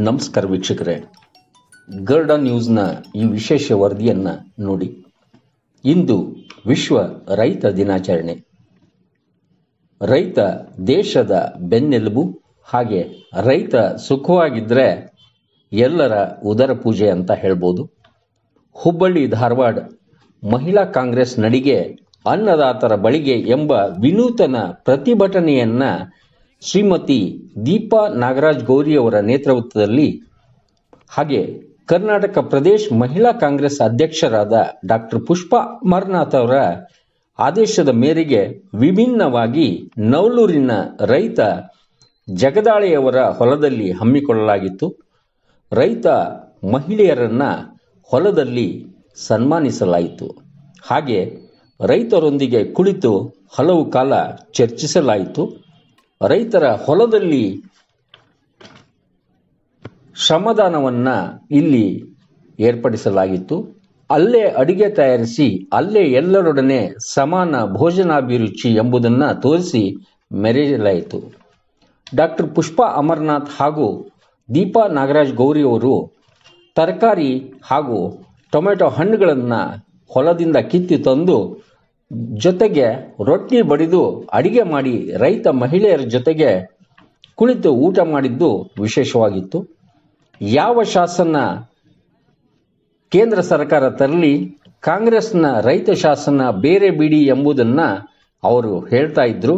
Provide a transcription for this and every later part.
ನಮಸ್ಕಾರ ವೀಕ್ಷಕರೇ, ಗರುಡ ನ್ಯೂಸ್ನ ಈ ವಿಶೇಷ ವರದಿಯನ್ನು ನೋಡಿ. ಇಂದು ವಿಶ್ವ ರೈತ ದಿನಾಚರಣೆ. ರೈತ ದೇಶದ ಬೆನ್ನೆಲುಬು. ಹಾಗೆ ರೈತ ಸುಖವಾಗಿದ್ದರೆ ಎಲ್ಲರ ಉದರ ಪೂಜೆ ಅಂತ ಹೇಳ್ಬೋದು. ಹುಬ್ಬಳ್ಳಿ ಧಾರವಾಡ ಮಹಿಳಾ ಕಾಂಗ್ರೆಸ್ ನಡಿಗೆ ಅನ್ನದಾತರ ಬಳಿಗೆ ಎಂಬ ವಿನೂತನ ಪ್ರತಿಭಟನೆಯನ್ನ ಶ್ರೀಮತಿ ದೀಪಾ ನಾಗರಾಜ್ ಗೌರಿಯವರ ನೇತೃತ್ವದಲ್ಲಿ, ಹಾಗೆ ಕರ್ನಾಟಕ ಪ್ರದೇಶ ಮಹಿಳಾ ಕಾಂಗ್ರೆಸ್ ಅಧ್ಯಕ್ಷರಾದ ಡಾಕ್ಟರ್ ಪುಷ್ಪಾ ಅಮರನಾಥ್ ಅವರ ಆದೇಶದ ಮೇರೆಗೆ ವಿಭಿನ್ನವಾಗಿ ನವಲೂರಿನ ರೈತ ಜಗದಾಳೆಯವರ ಹೊಲದಲ್ಲಿ ಹಮ್ಮಿಕೊಳ್ಳಲಾಗಿತ್ತು. ರೈತ ಮಹಿಳೆಯರನ್ನ ಹೊಲದಲ್ಲಿ ಸನ್ಮಾನಿಸಲಾಯಿತು. ಹಾಗೆ ರೈತರೊಂದಿಗೆ ಕುಳಿತು ಹಲವು ಕಾಲ ಚರ್ಚಿಸಲಾಯಿತು. ರೈತರ ಹೊಲದಲ್ಲಿ ಶ್ರಮದಾನವನ್ನ ಇಲ್ಲಿ ಏರ್ಪಡಿಸಲಾಗಿತ್ತು. ಅಲ್ಲೇ ಅಡಿಗೆ ತಯಾರಿಸಿ ಅಲ್ಲೇ ಎಲ್ಲರೊಡನೆ ಸಮಾನ ಭೋಜನಾಭಿರುಚಿ ಎಂಬುದನ್ನು ತೋರಿಸಿ ಮೆರೆಯಲಾಯಿತು. ಡಾಕ್ಟರ್ ಪುಷ್ಪಾ ಅಮರನಾಥ್ ಹಾಗೂ ದೀಪಾ ನಾಗರಾಜ್ ಗೌರಿಯವರು ತರಕಾರಿ ಹಾಗೂ ಟೊಮೆಟೊ ಹಣ್ಣುಗಳನ್ನು ಹೊಲದಿಂದ ಕಿತ್ತಿ ತಂದು ಜೊತೆಗೆ ರೊಟ್ಟಿ ಬಡಿದು ಅಡಿಗೆ ಮಾಡಿ ರೈತ ಮಹಿಳೆಯರ ಜೊತೆಗೆ ಕುಳಿತು ಊಟ ಮಾಡಿದ್ದು ವಿಶೇಷವಾಗಿತ್ತು. ಯಾವ ಶಾಸನ ಕೇಂದ್ರ ಸರ್ಕಾರ ತರಲಿ, ಕಾಂಗ್ರೆಸ್ನ ರೈತ ಶಾಸನ ಬೇರೆ ಬಿಡಿ ಎಂಬುದನ್ನು ಅವರು ಹೇಳ್ತಾ ಇದ್ರು.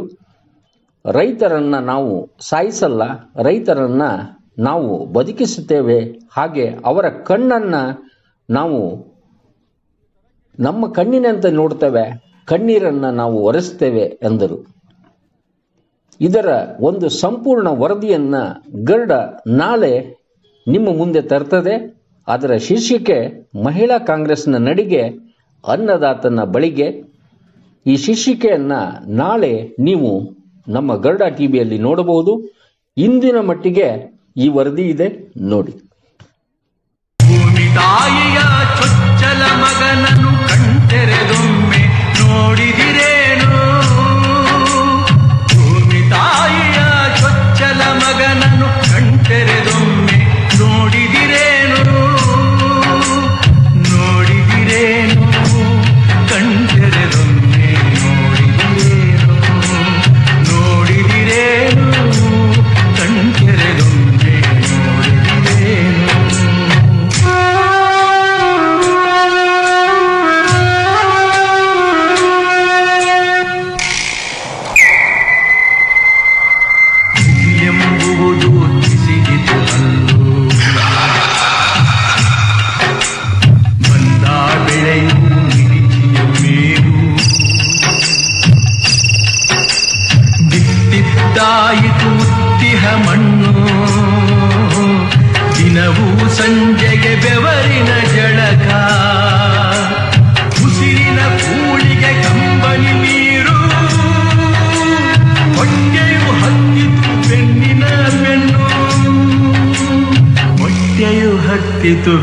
ರೈತರನ್ನ ನಾವು ಸಾಯಿಸಲ್ಲ, ರೈತರನ್ನ ನಾವು ಬದುಕಿಸುತ್ತೇವೆ. ಹಾಗೆ ಅವರ ಕಣ್ಣನ್ನ ನಾವು ನಮ್ಮ ಕಣ್ಣಿನಂತೆ ನೋಡ್ತೇವೆ, ಕಣ್ಣೀರನ್ನು ನಾವು ಒರೆಸ್ತೇವೆ ಎಂದರು. ಇದರ ಒಂದು ಸಂಪೂರ್ಣ ವರದಿಯನ್ನ ಗರುಡ ನಾಳೆ ನಿಮ್ಮ ಮುಂದೆ ತರ್ತದೆ. ಅದರ ಶೀರ್ಷಿಕೆ ಮಹಿಳಾ ಕಾಂಗ್ರೆಸ್ನ ನಡಿಗೆ ಅನ್ನದಾತನ ಬಳಿಗೆ. ಈ ಶೀರ್ಷಿಕೆಯನ್ನ ನಾಳೆ ನೀವು ನಮ್ಮ ಗರುಡ ಟಿವಿಯಲ್ಲಿ ನೋಡಬಹುದು. ಇಂದಿನ ಮಟ್ಟಿಗೆ ಈ ವರದಿ ಇದೆ, ನೋಡಿ. ತಾಯಿಯ ಚೊಚ್ಚಲ ಮಗನನ್ನು ಕಣ್ತೆರೆದೊಮ್ಮೆ ನೋಡಿದಿರೇನು? ಭೂಮಿ ತಾಯಿಯ ಚೊಚ್ಚಲ ಮಗನನ್ನು ಕಣ್ತೆರೆದೊಮ್ಮೆ ನೋಡಿದಿರೇನು? ನೋಡಿದಿರೇನು? ಕಣ್ತೆರೆದೊಮ್ಮೆ ನೋಡಿದಿರೇನು? ನೋಡಿದಿರೇನು? ಕಣ್ತೆರೆದೊಮ್ಮೆ ನೋಡಿದಿರೇನು? ಮಣ್ಣು ದಿನವೂ ಸಂಜೆಗೆ ಬೆವರಿನ ಜಳಕ, ಉಸಿರಿನ ಕೂಳಿಗೆ ಕಂಬನಿ ನೀರು, ಹೊಟ್ಟೆಯು ಹತ್ತಿತು ಬೆನ್ನಿನ ಬೆನ್ನು, ಹೊಟ್ಟೆಯು ಹತ್ತಿತು